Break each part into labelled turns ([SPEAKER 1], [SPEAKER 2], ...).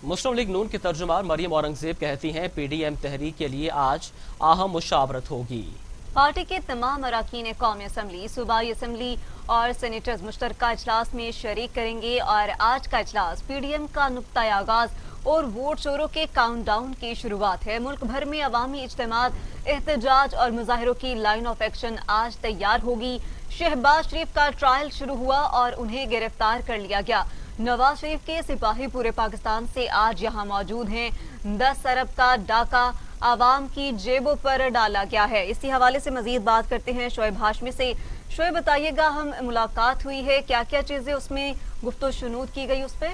[SPEAKER 1] मुस्लिम league नून की तर्जुमान मरियम औरंगजेब कहती हैं PDM तहरीक के लिए आज अहम मुशावरत होगी।
[SPEAKER 2] पार्टी के तमाम अरकान कौमी असम्बली, सूबाई असम्बली और सेनेटर्स मुश्तरका इजलास में शरीक करेंगे और आज का इजलास PDM का नुक्ता आगाज और वोट चोरों के काउंटडाउन की शुरुआत है। मुल्क भर में अवामी इज्तिमात, एहतजाज और मुजाहिरों की लाइन ऑफ एक्शन आज तैयार होगी। शहबाज शरीफ का ट्रायल शुरू हुआ और उन्हें गिरफ्तार कर लिया गया। नवाज शरीफ के सिपाही पूरे पाकिस्तान से आज यहाँ मौजूद हैं। 10 अरब का डाका आवाम की जेबों पर डाला गया है। इसी हवाले से मजीद बात करते हैं शोएब हाशमी से। शोएब बताइएगा, हम मुलाकात हुई है, क्या क्या चीजें उसमें गुफ्तो शुनूद की गई उस पर?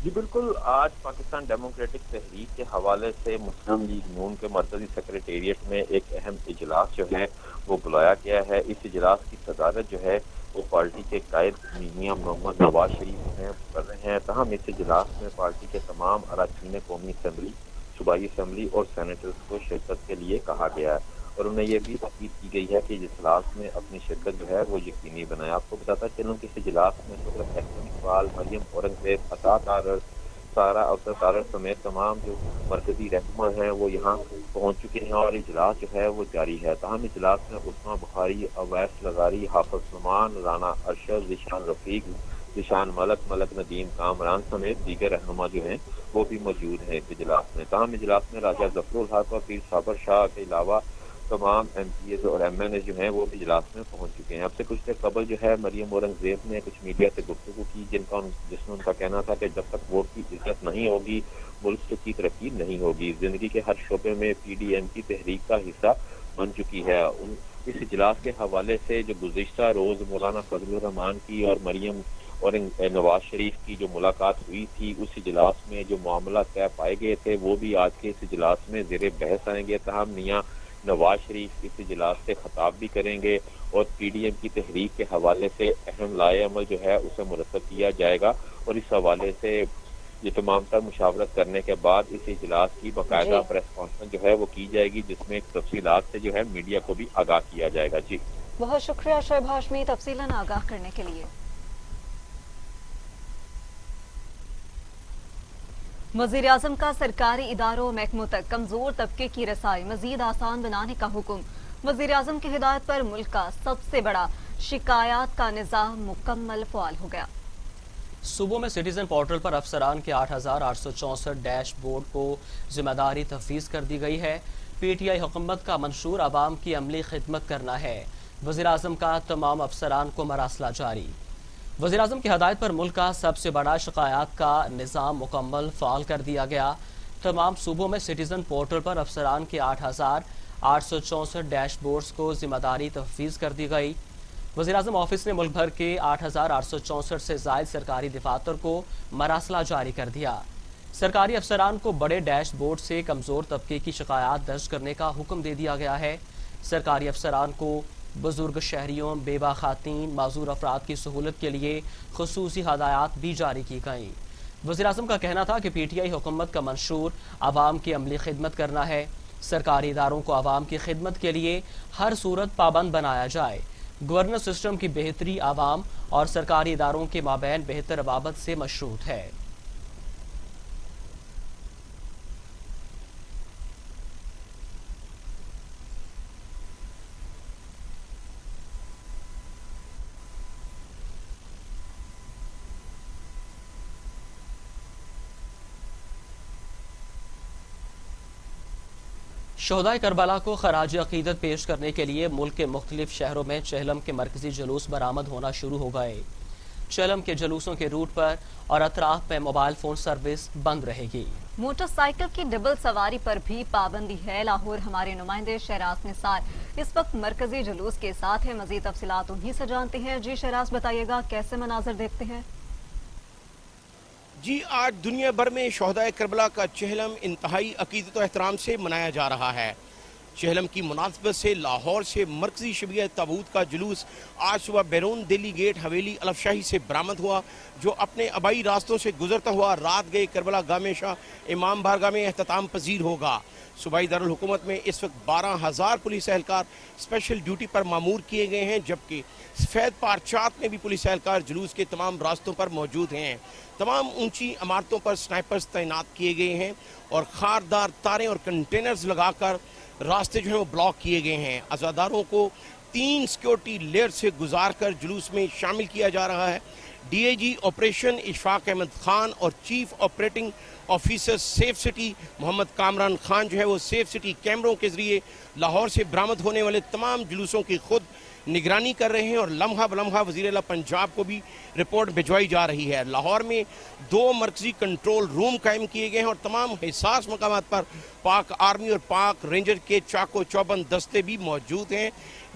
[SPEAKER 3] जी बिल्कुल, आज पाकिस्तान डेमोक्रेटिक तहरीक के हवाले से मुस्लिम लीग नून के मरकजी सेक्रेटेरिएट में एक अहम इजलास जो है वो बुलाया गया है। इस इजलास की सदारत जो है वो पार्टी के कायद मियां मोहम्मद नवाज शरीफ हैं कर रहे हैं। तहम इस इजलास में पार्टी के तमाम अरकान कौमी असम्बली, सूबाई असम्बली और सेनेटर्स को शिरकत के लिए कहा गया है और उन्हें यह भी ताकीद की गई है कि इस इजलास में अपनी शिरकत जो है वो यकीनी बनाए। आपको बताता चलूँ कि इस इजलास में इकबाल, मरियम औरंगजेब, अता तारर, सारा अवसर तारर समेत तमाम जो मरकजी रहनुमा हैं वो यहाँ पहुँच चुके हैं और इजलास जो है वो जारी है। तहम इजलास में उस्मा बुखारी, अवैस लगारी, हाफिज सलमान, राना अरशद, जिशान रफीक, जिशान मलक, मलक नदीम, कामरान समेत दीगर रहनुमा जो हैं वो भी मौजूद हैं इस इजलास में। तहम इजलास में राजा जफरुल हक और पीर साबर शाह के अलावा तमाम MPs और MNA जो हैं वो भी इजलास में पहुंच चुके हैं। अब से कुछ देर कबल जो है मरियम औरंगजेब ने कुछ मीडिया से गुफ्तगू की जिसमें उनका कहना था कि जब तक वोट की इज्जत नहीं होगी मुल्क की तरक्की नहीं होगी। जिंदगी के हर शोबे में PDM की तहरीक का हिस्सा बन चुकी है। इस इजलास के हवाले से जो गुज़िश्ता रोज मौलाना फजलुर रहमान की और मरियम और नवाज शरीफ की जो मुलाकात हुई थी उस इजलास में जो मामला तय पाए गए थे वो भी आज के इस इजलास में ज़ेरे बहस आएंगे। तहम मियां नवाज शरीफ इस इजलास से खिताब भी करेंगे और PDM की तहरीक के हवाले से अहम लाए अमल जो है उसे मुरतब किया जाएगा और इस हवाले से ये तमाम तर मुशावरत करने के बाद इस इजलास की बाकायदा प्रेस कॉन्फ्रेंस जो है वो की जाएगी जिसमें तफसीलात से जो है मीडिया को भी आगाह किया जाएगा। जी
[SPEAKER 2] बहुत शुक्रिया शोएब हाशमी तफसीलन आगाह करने के लिए। वज़ीर आज़म का सरकारी इदारों और महकमों तक कमजोर तबके की रसाई मजीद आसान बनाने का हुक्म। वज़ीर आज़म की हिदायत पर मुल्क का सबसे बड़ा शिकायत का निज़ाम मुकम्मल फ़आल हो गया।
[SPEAKER 1] सूबों में सिटीजन पोर्टल पर अफसरान के 8,864 डैशबोर्ड को जिम्मेदारी तफवीज़ कर दी गई है। PTI हुकूमत का मंशूर आवाम की अमली खिदमत करना है। वज़ीर आज़म का तमाम अफसरान को मरासला जारी। वज़ीर आज़म की हदायत पर मुल्क का सबसे बड़ा शिकायत का निज़ाम मुकम्मल फ़आल कर दिया गया। तमाम सूबों में सिटीजन पोर्टल पर अफसरान के 8,864 डैशबोर्ड्स को जिम्मेदारी तफवीज़ कर दी गई। वज़ीर आज़म ऑफिस ने मुल्क भर के 8,864 से ज़ायद सरकारी दफातर को मरासला जारी कर दिया। सरकारी अफसरान को बड़े डैशबोर्ड से कमज़ोर तबके की शिकायत दर्ज करने का हुक्म दे दिया गया है। सरकारी अफसरान को बुजुर्ग शहरियों, बेवा खातीन, माजूर अफराद की सहूलत के लिए खुसूसी हदायत भी जारी की गई। वज़ीर आज़म का कहना था कि PTI हुकूमत का मंशूर आवाम की अमली खिदमत करना है। सरकारी इदारों को आवाम की खिदमत के लिए हर सूरत पाबंद बनाया जाए। गवर्नेंस सिस्टम की बेहतरी आवाम और सरकारी इदारों के माबैन बेहतर रवाबत से मशरूत है। शोहदाए करबला को खराज अकीदत पेश करने के लिए मुल्क के मुख्तलिफ शहरों में चहलम के मरकजी जुलूस बरामद होना शुरू हो गए। चहलम के जुलूसों के रूट पर और अतराफ में मोबाइल फोन सर्विस बंद रहेगी।
[SPEAKER 2] मोटरसाइकिल की डबल सवारी पर भी पाबंदी है। लाहौर हमारे नुमाइंदे शहराज निसार इस वक्त मरकजी जुलूस के साथ है। मजीद तफसीलात उन्हीं से जानते हैं। जी शहराज बताइएगा, कैसे मनाजर देखते हैं?
[SPEAKER 4] जी, आज दुनिया भर में शोहदाए करबला का चहलम इंतहाई अकीदत और एहतराम से मनाया जा रहा है। چہلم کی مناسبت سے لاہور سے مرکزی شبیہ تابوت کا جلوس آج صبح بیرون دلی گیٹ حویلی علف شاہی سے برآمد ہوا، جو اپنے آبائی راستوں سے گزرتا ہوا رات گئے کربلا گامہ شاہ امام بارگاہ میں اختتام پذیر ہوگا۔ صوبائی دارالحکومت میں اس وقت 12,000 پولیس اہلکار اسپیشل ڈیوٹی پر مامور کیے گئے ہیں، جبکہ سفید پارچات میں بھی پولیس اہلکار جلوس کے تمام راستوں پر موجود ہیں۔ تمام اونچی عمارتوں پر سنائپرز تعینات کیے گئے ہیں اور خاردار تاریں اور کنٹینرز لگا کر راستے جو ہیں وہ بلاک کیے گئے ہیں۔ عزاداروں کو 3 سیکیورٹی لیئر سے گزار کر جلوس میں شامل کیا جا رہا ہے۔ D A G operation Ashfaq Ahmed Khan اور chief operating officer safe city Muhammad Kamran Khan جو ہے وہ سیف سٹی کیمروں کے ذریعے لاہور سے برآمد ہونے والے تمام جلوسوں کی خود نگرانی کر رہے ہیں اور لمحہ بلمحہ وزیر اعلیٰ پنجاب کو بھی رپورٹ بھجوائی جا رہی ہے۔ لاہور میں 2 مرکزی کنٹرول روم قائم کیے گئے ہیں اور تمام حساس مقامات پر پاک آرمی اور پاک رینجر کے چاقو چوبند دستے بھی موجود ہیں،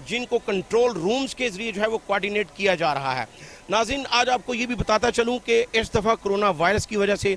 [SPEAKER 4] جن کو کنٹرول رومز کے ذریعے جو ہے وہ کوارڈینیٹ کیا جا رہا ہے۔ ناظرین، آج آپ کو یہ بھی بتاتا چلوں کہ اس دفعہ کرونا وائرس کی وجہ سے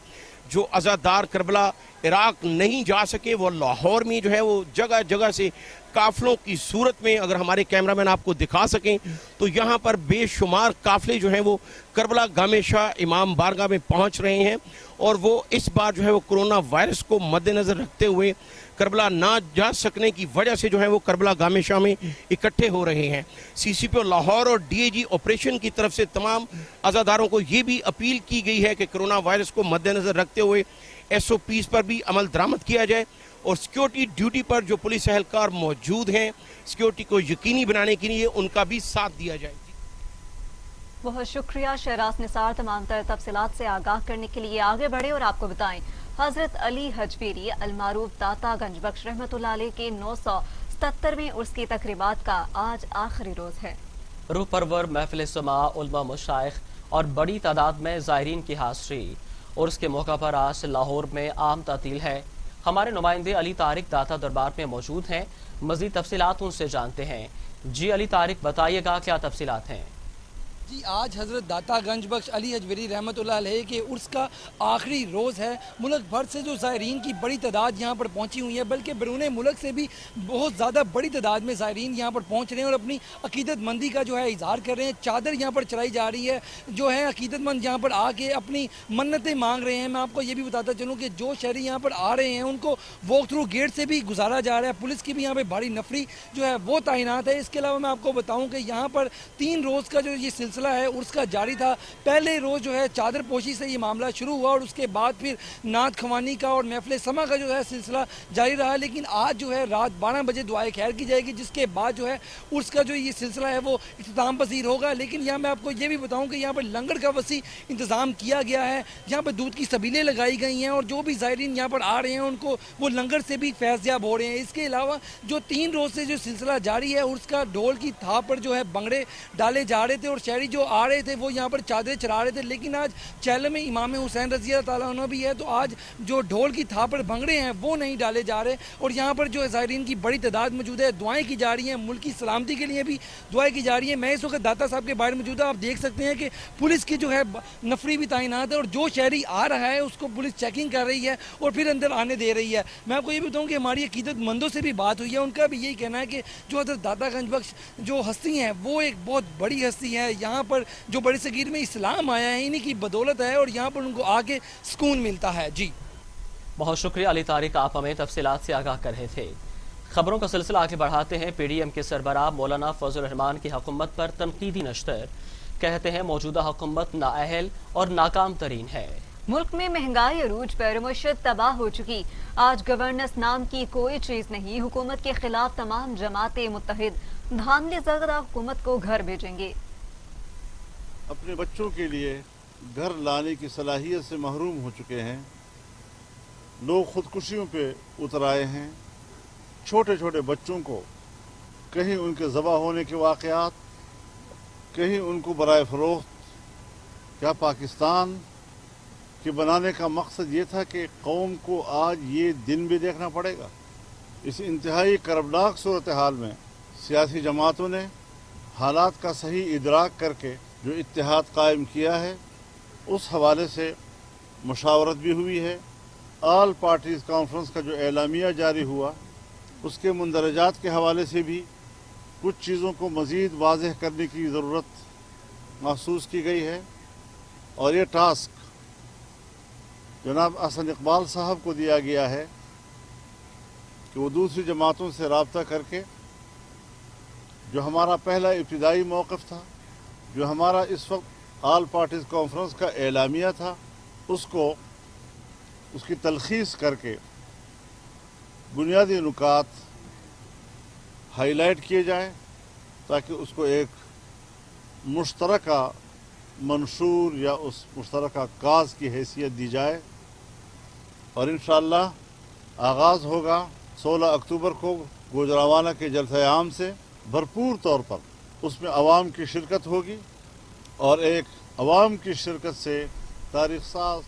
[SPEAKER 4] جو عزادار کربلا عراق نہیں جا سکے، وہ لاہور میں جو ہے وہ جگہ جگہ سے قافلوں کی صورت میں، اگر ہمارے کیمرامین آپ کو دکھا سکیں تو یہاں پر بے شمار قافلے جو ہیں وہ کربلا گامہ شاہ امام بارگاہ میں پہنچ رہے ہیں، اور وہ اس بار جو ہے وہ کرونا وائرس کو مد نظر رکھتے ہوئے کربلا نہ جا سکنے کی وجہ سے جو ہے وہ کربلا گامہ شاہ میں اکٹھے ہو رہے ہیں۔ سی سی پی او لاہور اور ڈی اے جی آپریشن کی طرف سے تمام عزاداروں کو یہ بھی اپیل کی گئی ہے کہ کرونا وائرس کو مد نظر رکھتے ہوئے ایس او پیز پر بھی عمل درآمد کیا جائے اور سیکیورٹی ڈیوٹی پر جو پولیس اہلکار موجود ہیں سیکیورٹی کو یقینی بنانے کے لیے ان کا بھی ساتھ دیا جائے۔
[SPEAKER 2] بہت شکریہ شہراز نثار، تمام تر تفصیلات سے آگاہ کرنے کے لیے آگے بڑھے اور آپ کو بتائیں حضرت علی حجویری المعروف داتا گنج بخش رحمۃ اللہ علیہ کے 977ویں عرس کی تقریبات کا آج آخری روز ہے۔
[SPEAKER 1] روح پرور محفل سماع، علماء مشائخ اور بڑی تعداد میں زائرین کی حاضری۔ عرس کے موقع پر آج لاہور میں عام تعطیل ہے۔ ہمارے نمائندے علی طارق داتا دربار میں موجود ہیں، مزید تفصیلات ان سے جانتے ہیں۔ جی علی طارق، بتائیے گا کیا تفصیلات ہیں؟
[SPEAKER 5] جی، آج حضرت داتا گنج بخش علی حجویری رحمۃ اللہ علیہ کے عرس کا آخری روز ہے۔ ملک بھر سے جو زائرین کی بڑی تعداد یہاں پر پہنچی ہوئی ہے، بلکہ بیرون ملک سے بھی بہت زیادہ بڑی تعداد میں زائرین یہاں پر پہنچ رہے ہیں اور اپنی عقیدت مندی کا جو ہے اظہار کر رہے ہیں۔ چادر یہاں پر چڑھائی جا رہی ہے، جو ہے عقیدت مند یہاں پر آ کے اپنی منتیں مانگ رہے ہیں۔ میں آپ کو یہ بھی بتاتا چلوں کہ جو شہری یہاں پر آ رہے ہیں ان کو واک تھرو گیٹ سے بھی گزارا جا رہا ہے۔ پولیس کی بھی یہاں پہ بھاری نفری جو ہے وہ تعینات ہے۔ اس کے علاوہ میں آپ کو بتاؤں کہ یہاں پر 3 روز کا جو یہ سلسلہ ہے عرس کا جاری تھا۔ پہلے روز جو ہے چادر پوشی سے یہ معاملہ شروع ہوا اور اس کے بعد پھر نعت خوانی کا اور محفل سما کا جو ہے سلسلہ جاری رہا، لیکن آج جو ہے رات 12 بجے دعائے خیر کی جائے گی، جس کے بعد جو ہے عرس کا جو یہ سلسلہ ہے وہ اختتام پذیر ہوگا۔ لیکن یہاں میں آپ کو یہ بھی بتاؤں کہ یہاں پر لنگر کا وسیع انتظام کیا گیا ہے، یہاں پر دودھ کی سبیلیں لگائی گئی ہیں اور جو بھی زائرین یہاں پر آ رہے ہیں ان کو وہ لنگر سے بھی فیض یاب ہو رہے ہیں۔ اس کے علاوہ جو 3 روز سے جو سلسلہ جاری ہے عرس کا، ڈھول کی تھاپ پر جو ہے بنگڑے ڈالے جا رہے تھے اور شہری جو آ رہے تھے وہ یہاں پر چادریں چڑھا رہے تھے، لیکن آج چہلم میں امام حسین رضی اللہ تعالیٰ عنہ بھی ہے تو آج جو ڈھول کی تھاپ پر بھنگڑے ہیں وہ نہیں ڈالے جا رہے اور یہاں پر جو زائرین کی بڑی تعداد موجود ہے، دعائیں کی جا رہی ہیں، ملک کی سلامتی کے لیے بھی دعائیں کی جا رہی ہیں۔ میں اس وقت داتا صاحب کے باہر موجود ہوں، آپ دیکھ سکتے ہیں کہ پولیس کی جو ہے نفری بھی تعینات ہے اور جو شہری آ رہا ہے اس کو پولیس چیکنگ کر رہی ہے اور پھر اندر آنے دے رہی ہے۔ میں آپ کو یہ بھی بتاؤں کہ ہماری عقیدت مندوں سے بھی بات ہوئی ہے، ان کا بھی یہی کہنا ہے کہ جو حضرت داتا گنج بخش جو ہستی ہیں وہ ایک بہت بڑی ہستی ہے، یہاں پر جو بڑی صغیر میں اسلام آیا ہے انہی کی بدولت ہے اور یہاں پر ان کو آگے سکون ملتا ہے۔ جی
[SPEAKER 1] بہت شکریہ علی طارق، آپ ہمیں تفصیلات سے آگاہ کر رہے تھے۔ خبروں کا سلسلہ آگے بڑھاتے ہیں۔ پی ڈی ایم کے سربراہ مولانا فضل الرحمان کی حکومت پر تنقیدی نشر، کہتے ہیں موجودہ حکومت نااہل اور ناکام ترین ہے۔
[SPEAKER 2] ملک میں مہنگائی عروج پر معیشت تباہ ہو چکی، آج گورننس نام کی کوئی چیز نہیں، حکومت کے خلاف تمام جماعتیں متحد، دھاندلی زدہ حکومت کو گھر بھیجیں گے۔
[SPEAKER 6] اپنے بچوں کے لیے گھر لانے کی صلاحیت سے محروم ہو چکے ہیں، لوگ خودکشیوں پہ اتر آئے ہیں، چھوٹے چھوٹے بچوں کو کہیں ان کے ذبح ہونے کے واقعات، کہیں ان کو برائے فروخت۔ کیا پاکستان کے بنانے کا مقصد یہ تھا کہ قوم کو آج یہ دن بھی دیکھنا پڑے گا؟ اس انتہائی کربناک صورتحال میں سیاسی جماعتوں نے حالات کا صحیح ادراک کر کے جو اتحاد قائم کیا ہے، اس حوالے سے مشاورت بھی ہوئی ہے۔ آل پارٹیز کانفرنس کا جو اعلامیہ جاری ہوا उसके मुंदरजात के हवाले से भी कुछ चीज़ों को मज़ीद वाज़ेह करने की ज़रूरत महसूस की गई है और ये टास्क जनाब अहसन इकबाल साहब को दिया गया है कि वो दूसरी जमातों से रब्ता करके जो हमारा पहला इब्तिदाई मौक़िफ़ था, जो हमारा इस वक्त ऑल पार्टीज़ कॉन्फ्रेंस का एलामिया था, उसकी तलख़ीस करके बुनियादी नुकात हाईलाइट किए जाए ताकि उसको एक मुश्तरका मंशूर या उस मुश्तरका काज की हैसियत दी जाए और इंशाअल्लाह आगाज़ होगा 16 अक्टूबर को गुजरावाला के जलसा आम से भरपूर तौर पर। उसमें अवाम की शिरकत होगी और एक अवाम की शिरकत से तारीख़ साज।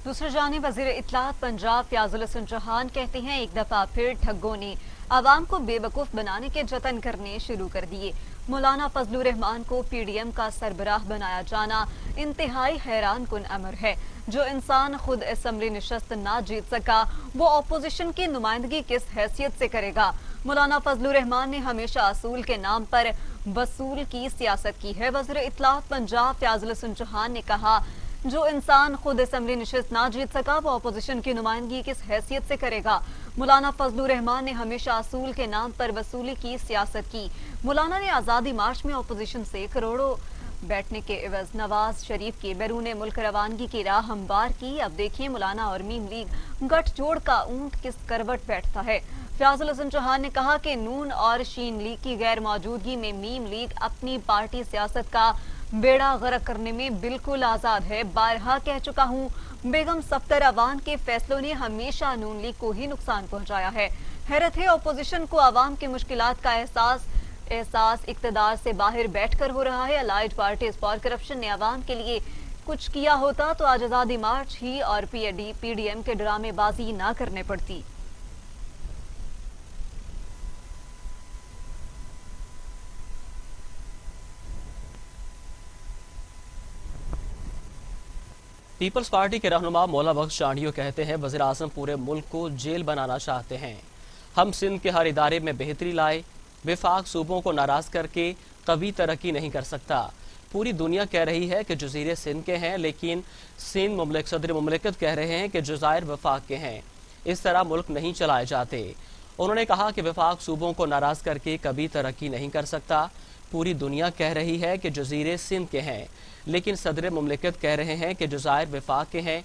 [SPEAKER 2] दूसरी जानिब वज़ीर इत्तलात पंजाब फयाजुल हसन चौहान कहते हैं एक दफा फिर ठग्गों ने आवाम को बेवकूफ बनाने के जतन करने शुरू कर दिए। मौलाना फजलुर रहमान को पीडीएम का सरबराह बनाया जाना इंतहाई हैरान कुन अमर है। जो इंसान खुद असम्बली नशस्त ना जीत सका वो अपोजिशन की नुमाइंदगी किस हैसियत से करेगा। मौलाना फजलुर रहमान ने हमेशा असूल के नाम पर वसूल की सियासत की है। वज़ीर इत्तलात पंजाब फयाजुल हसन चौहान ने कहा जो इंसान खुद असम्बली नशिस्त ना जीत सका वो अपोजिशन की नुमाइंदगी किस हैसियत से करेगा। मौलाना फजलुर रहमान ने हमेशा असूल के नाम पर वसूली की सियासत की। मौलाना ने आज़ादी मार्च में अपोजिशन से करोड़ों बैठने के एवज नवाज शरीफ की बैरून मुल्क रवानगी की राह हमवार की। अब देखिए मौलाना और मीम लीग गठजोड़ का ऊंट किस करवट बैठता है। फयाजुल हसन चौहान ने कहा कि नून और शीन लीग की गैर मौजूदगी में मीम लीग अपनी पार्टी सियासत का बेड़ा गर्क करने में बिल्कुल आजाद है। बारहा कह चुका हूँ बेगम सफ्तर अवान के फैसलों ने हमेशा नून लीग को ही नुकसान पहुंचाया है। हैरत है अपोजिशन को आवाम की मुश्किलात का एहसास इक्तदार से बाहर बैठकर हो रहा है। अलाइड पार्टीज फॉर करप्शन ने आवाम के लिए कुछ किया होता तो आज आजादी मार्च ही और पीडीएम के ड्रामेबाजी ना करने पड़ती।
[SPEAKER 1] पीपल्स पार्टी के रहनुमा मौला बख्श चांडियो कहते हैं वज़ीर आज़म पूरे मुल्क को जेल बनाना चाहते हैं। हम सिंध के हर इदारे में बेहतरी लाए, विफाक सूबों को नाराज करके कभी तरक्की नहीं कर सकता। पूरी दुनिया कह रही है कि जजीरे सिंध के हैं, लेकिन सिंध सदर मुमलिकत कह रहे हैं कि जज़ायर वफाक के हैं। इस तरह मुल्क नहीं चलाए जाते। उन्होंने कहा कि विफाक सूबों को नाराज करके कभी तरक्की नहीं कर सकता। पूरी दुनिया कह रही है कि जजीरे सिंध के हैं, लेकिन सदर मुमलिकत कह रहे हैं कि जज़ायर वफाक के हैं।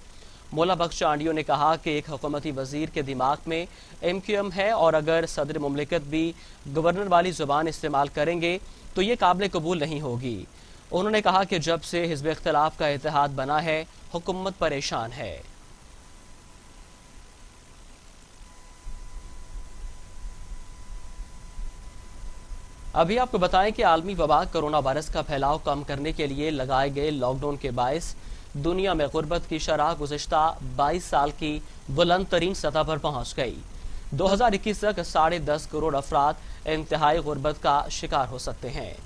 [SPEAKER 1] मौला बख्श चांडियो ने कहा कि एक हुकूमती वजीर के दिमाग में MQM है और अगर सदर मुमलिकत भी गवर्नर वाली ज़ुबान इस्तेमाल करेंगे तो ये काबिल कबूल नहीं होगी। उन्होंने कहा कि जब से हिज़्ब इख्तिलाफ का इत्तेहाद बना है हुकूमत परेशान है। अभी आपको बताएं कि आलमी वबा कोरोना वायरस का फैलाव कम करने के लिए लगाए गए लॉकडाउन के बायस दुनिया में गुर्बत की शरह गुज़िश्ता 22 साल की बुलंद तरीन सतह पर पहुंच गई। 2021 तक 10.5 करोड़ अफराद इंतहाई गुर्बत का शिकार हो सकते हैं।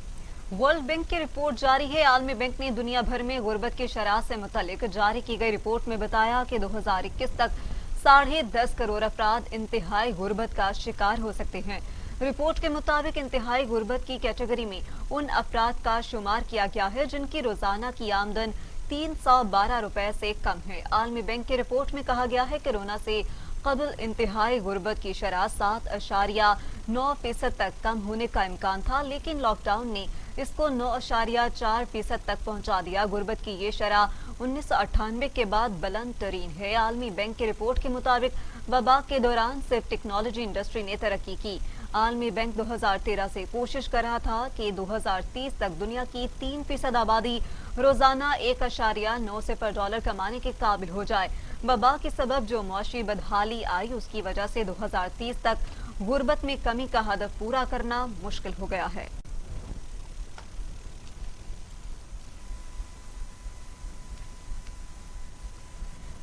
[SPEAKER 2] वर्ल्ड बैंक की रिपोर्ट जारी है। आलमी बैंक ने दुनिया भर में गुर्बत की शरह से मुतल्लिक जारी की गई रिपोर्ट में बताया कि 2021 तक 10.5 करोड़ अफराद इंतहाई गुर्बत का शिकार हो सकते हैं। रिपोर्ट के मुताबिक इंतहाई गुर्बत की कैटेगरी में उन अफराद का शुमार किया गया है जिनकी रोजाना की आमदन 312 रुपए से कम है। आलमी बैंक की रिपोर्ट में कहा गया है कोरोना से कबल इंतहाई गुर्बत की शरह 7.9% तक कम होने का इम्कान था, लेकिन लॉकडाउन ने इसको 9.4% तक पहुंचा दिया। गुर्बत की ये शरह 1998 के बाद बुलंद तरीन है। आलमी बैंक की रिपोर्ट के मुताबिक वबा के दौरान सिर्फ टेक्नोलॉजी इंडस्ट्री ने तरक्की की। आलमी बैंक 2013 से कोशिश कर रहा था कि 2030 तक दुनिया की 3% आबादी रोजाना $1.90 कमाने के काबिल हो जाए। वबा के सबब जो मुआशी बदहाली आई उसकी वजह से 2030 तक गुर्बत में कमी का हदफ पूरा करना मुश्किल हो गया है।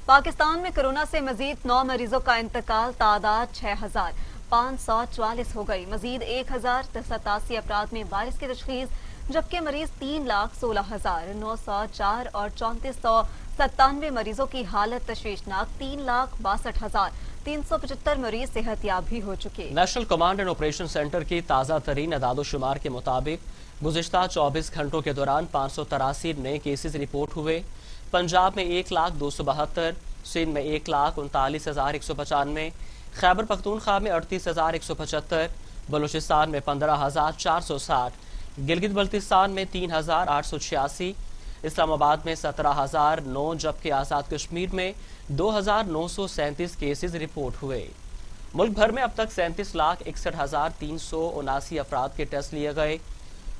[SPEAKER 2] पाकिस्तान में कोरोना से मजीद 9 मरीजों का इंतकाल, तादाद 6,544 हो गई। मजीद 1,087 अफराद में वायरस की तशखीस, जबकि मरीज 3,16,904 और 3497 मरीजों की हालत तशवीशनाक। 3,62,000 375 मरीज सेहतयाब भी हो चुके।
[SPEAKER 1] National command and operation centre की ताज़ा तरीन अदाद-ओ-शुमार के मुताबिक गुज़िश्ता 24 घंटों के दौरान 583 नए केसेस रिपोर्ट हुए। पंजाब में 1,272, सिंध में 1,39,195, खैबर पख्तूनख्वा में 38,175, बलूचिस्तान में 15,460, गिलगित बल्तिस्तान में 3,886, इस्लामाबाद में 17,009 जबकि आज़ाद कश्मीर में 2,937 केसेस रिपोर्ट हुए। मुल्क भर में अब तक 37,61,379 अफराद के टेस्ट लिए गए।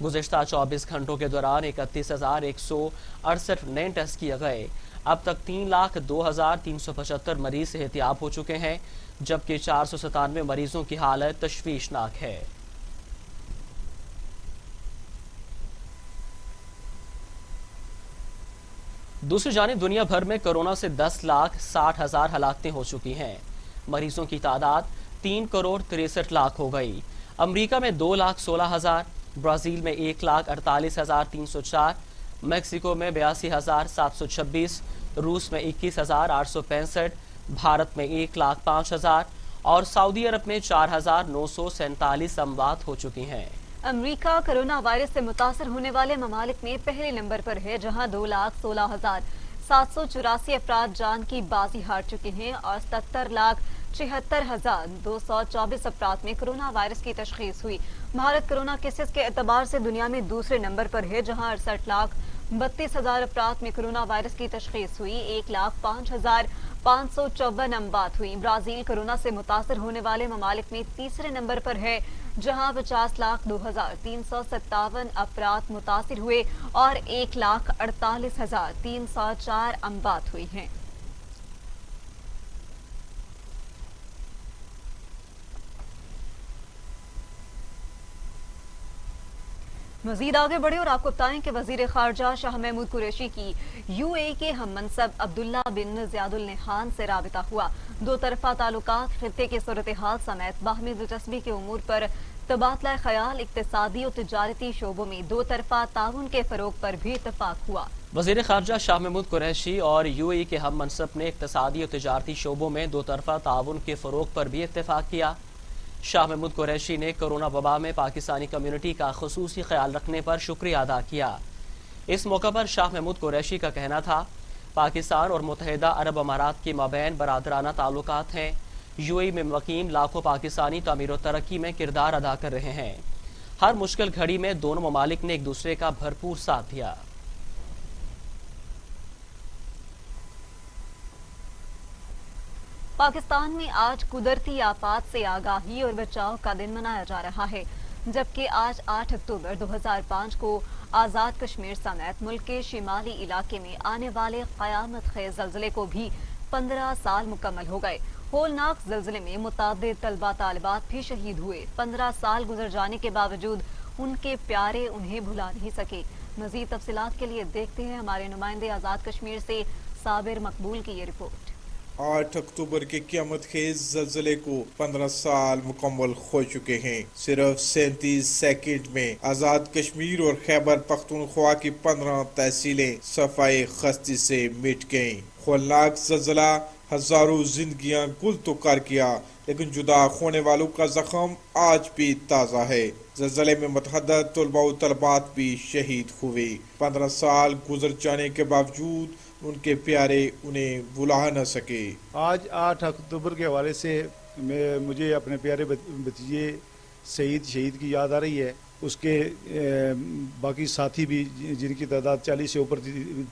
[SPEAKER 1] गुज़िश्ता 24 घंटों के दौरान 31,168 नए टेस्ट किए गए। अब तक 3,02,375 मरीज सेहतयाब हो चुके हैं, जबकि 497 मरीजों की हालत तशवीशनाक है। दूसरी जानिब दुनिया भर में कोरोना से 10,60,000 हलाकतें हो चुकी हैं। मरीजों की तादाद 3,63,00,000 हो गई। अमरीका में 2,16,000, ब्राज़ील में 1,48,304, मैक्सिको में 82,726, रूस में 21,865, भारत में 1,05,000 और सऊदी अरब में 4,947 अमवात हो चुकी हैं।
[SPEAKER 2] अमेरिका कोरोना वायरस से मुतासर होने वाले ममालिक में पहले नंबर पर है, जहां 2,16,784 अफराद जान की बाजी हार चुके हैं और 77,73,224 अफराद में कोरोना वायरस की तशखीस हुई। भारत कोरोना केसेस के एतबार से दुनिया में दूसरे नंबर पर है, जहां 68,32,000 अफराद में कोरोना वायरस की तशखीस हुई। 1,05,554 अमवात हुई। ब्राजील कोरोना से मुतासर होने वाले ममालिक में तीसरे नंबर पर है, जहां 50,02,357 अफराद मुतासिर हुए और 1,48,304 अमवात हुई हैं। मजीद आगे बढ़े और आपको बताएं कि वजीर खारजा शाह महमूद कुरैशी की यूएई के हम मनसब अब्दुल्ला बिन ज़ियादुल नहान से राबिता हुआ। दो तरफा ताल्लुकात, खित्ते की सूरत हाल समेत बाहमी दिलचस्पी के उमूर पर तबादला ख्याल, इक्तिसादी और तिजारती शोबों में दो तरफा ताउन के फरोग पर भी इत्तफाक हुआ।
[SPEAKER 1] वजीर खारजा शाह महमूद कुरैशी और यूएई के हम मनसब ने इक्तिसादी और तिजारती शोबों में दो तरफा ताउन के फरोग पर भी इत्तफाक किया। शाह महमूद कुरैशी ने कोरोना वबा में पाकिस्तानी कम्युनिटी का खुसूसी ख्याल रखने पर शुक्रिया अदा किया। इस मौका पर शाह महमूद कुरैशी का कहना था, पाकिस्तान और मुत्तहिदा अरब अमारात के माबैन बरादराना ताल्लुकात हैं। यूएई में मुकीम लाखों पाकिस्तानी तामीर और तरक्की में किरदार अदा कर रहे हैं। हर मुश्किल घड़ी में दोनों ममालिक ने एक दूसरे का भरपूर साथ दिया।
[SPEAKER 2] पाकिस्तान में आज कुदरती आफात से आगाही और बचाव का दिन मनाया जा रहा है, जबकि आज 8 अक्टूबर 2005 को आज़ाद कश्मीर समेत मुल्क के शिमाली इलाके में आने वाले क़यामत खेज़ ज़लज़ले को भी 15 साल मुकम्मल हो गए। होलनाक ज़लज़ले में मुतादिद तलबा तालिबात भी शहीद हुए। 15 साल गुजर जाने के बावजूद उनके प्यारे उन्हें भुला नहीं सके। मज़ीद तफसीलात के लिए देखते हैं हमारे नुमाइंदे आज़ाद कश्मीर से साबिर मकबूल की ये रिपोर्ट।
[SPEAKER 7] 8 अक्टूबर के क़यामत खेज़ ज़लज़ले को 15 साल मुकम्मल हो चुके हैं। सिर्फ 37 सेकंड में आज़ाद कश्मीर और खैबर पख्तूनख्वा की 15 तहसीलें सफाई खस्ती से मिट गईं। होलनाक ज़लज़ला हजारों जिंदगियां गुल तो कर किया, लेकिन जुदा होने वालों का जख्म आज भी ताज़ा है। ज़लज़ले में मुतअद्दिद तलबा व तलबात भी शहीद हुए। 15 साल गुजर जाने के बावजूद उनके प्यारे उन्हें भुला न सके।
[SPEAKER 8] आज 8 अक्टूबर के हवाले से मुझे अपने प्यारे भतीजे शहीद की याद आ रही है। उसके बाकी साथी भी जिनकी तादाद 40 से ऊपर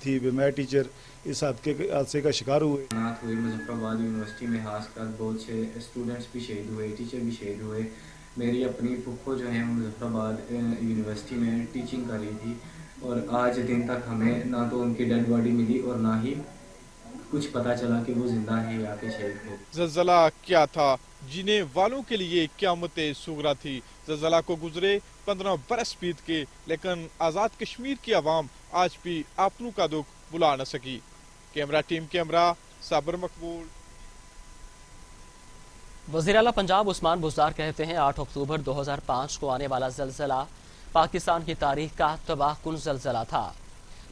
[SPEAKER 8] थी, मैं टीचर इस हादसे का शिकार हुए।
[SPEAKER 9] मुजफ्फराबाद यूनिवर्सिटी में खासकर बहुत से स्टूडेंट्स भी शहीद हुए, टीचर भी शहीद हुए। मेरी अपनी फुफ्फो जो है मुजफ्फराबाद यूनिवर्सिटी में टीचिंग कर रही थी और आज दिन तक हमें ना तो उनकी डेड बॉडी मिली और ना ही कुछ पता चला कि वो जिंदा है या कि शहीद है।
[SPEAKER 7] ज़लज़ला क्या था, जीने वालों के लिए क़यामत सुगरा थी। ज़लज़ला को गुजरे 15 बरस बीत के, लेकिन आज़ाद कश्मीर की आवाम आज भी आपनों का दुख बुला न सकी। कैमरा टीम कैमरा साबिर मकबूल।
[SPEAKER 1] वज़ीर आला पंजाब उस्मान बुज़दार कहते हैं 8 अक्टूबर 2005 को आने वाला ज़लज़ला पाकिस्तान की तारीख का तबाहकुन ज़लज़ला था।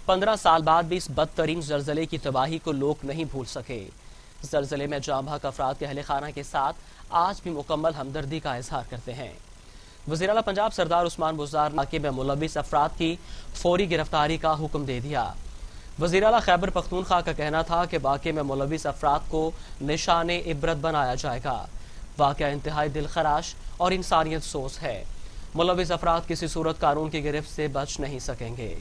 [SPEAKER 1] 15 साल बाद भी इस बदतरीन ज़लज़ले की तबाही को लोग नहीं भूल सके। زلزلے میں جاں بحق افراد کے اہل خانہ کے ساتھ آج بھی مکمل ہمدردی کا اظہار کرتے ہیں۔ وزیر اعلیٰ پنجاب سردار عثمان بزدار نے واقعے میں ملوث افراد کی فوری گرفتاری کا حکم دے دیا۔ وزیر اعلیٰ خیبر پختونخوا کا کہنا تھا کہ واقعے میں ملوث افراد کو نشان عبرت بنایا جائے گا۔ واقعہ انتہائی دلخراش اور انسانیت سوز ہے۔ ملوث افراد کسی صورت قانون کی گرفت سے بچ نہیں سکیں گے۔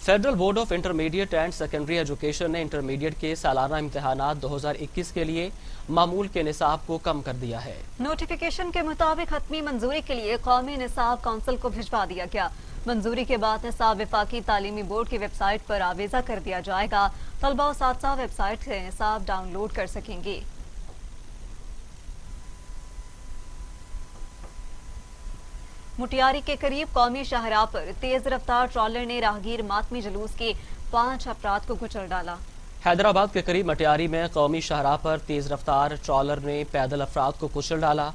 [SPEAKER 1] Federal board of intermediate and secondary education نے انٹرمیڈیٹ کے سالانہ امتحانات 2021 کے لیے معمول کے نصاب کو کم کر دیا ہے۔
[SPEAKER 2] نوٹیفیکیشن کے مطابق حتمی منظوری کے لیے قومی نصاب کونسل کو بھجوا دیا گیا۔ منظوری کے بعد نصاب وفاقی تعلیمی بورڈ کی ویب سائٹ پر آویزہ کر دیا جائے گا۔ طلبہ و اساتذہ ویب سائٹ سے نصاب ڈاؤن لوڈ کر سکیں گے۔ مٹیاری کے قریب قومی شاہراہ پر تیز رفتار ٹرالر نے راہگیر ماتمی جلوس کے 5 افراد کو کچل ڈالا۔
[SPEAKER 1] حیدرآباد کے قریب مٹیاری میں قومی شاہراہ پر تیز رفتار ٹرالر نے پیدل افراد کو کچل ڈالا۔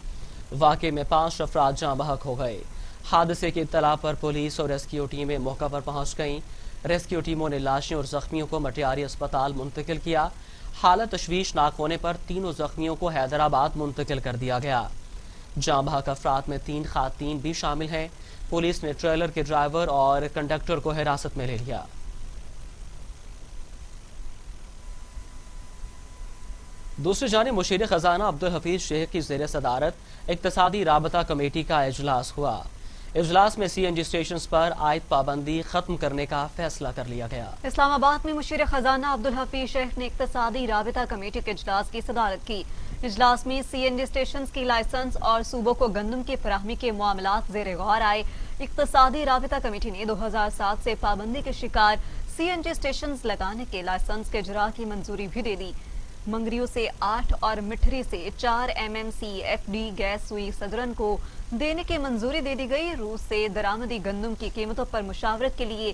[SPEAKER 1] واقعے میں 5 افراد جاں بحق ہو گئے۔ حادثے کی اطلاع پر پولیس اور ریسکیو ٹیمیں موقع پر پہنچ گئیں۔ ریسکیو ٹیموں نے لاشیں اور زخمیوں کو مٹیاری اسپتال منتقل کیا۔ حالت تشویشناک ہونے پر تینوں زخمیوں کو حیدرآباد منتقل کر دیا گیا۔ جاں بحق افراد میں 3 خواتین بھی شامل ہیں۔ پولیس نے ٹریلر کے ڈرائیور اور کنڈکٹر کو حراست میں لے لیا۔ دوسری جانب مشیر خزانہ عبدالحفیظ شیخ کی زیر صدارت اقتصادی رابطہ کمیٹی کا اجلاس ہوا۔ اجلاس میں سی این جی اسٹیشنز پر عائد پابندی ختم کرنے کا فیصلہ کر لیا گیا۔
[SPEAKER 2] اسلام آباد میں مشیر خزانہ عبدالحفیظ شیخ نے اقتصادی رابطہ کمیٹی کے اجلاس کی صدارت کی۔ اجلاس میں سی این جی اسٹیشنز کی لائسنس اور صوبوں کو گندم کی فراہمی کے معاملات زیر غور آئے۔ اقتصادی رابطہ کمیٹی نے 2007 سے پابندی کے شکار سی این جی اسٹیشنز لگانے کے لائسنس کے اجراء کی منظوری بھی دے دی۔ منگریو سے 8 اور مٹھری سے 4 MMC ایف ڈی گیس سوئی صدرن کو دینے کی منظوری دے دی گئی۔ روس سے درآمدی گندم کی قیمتوں پر مشاورت کے لیے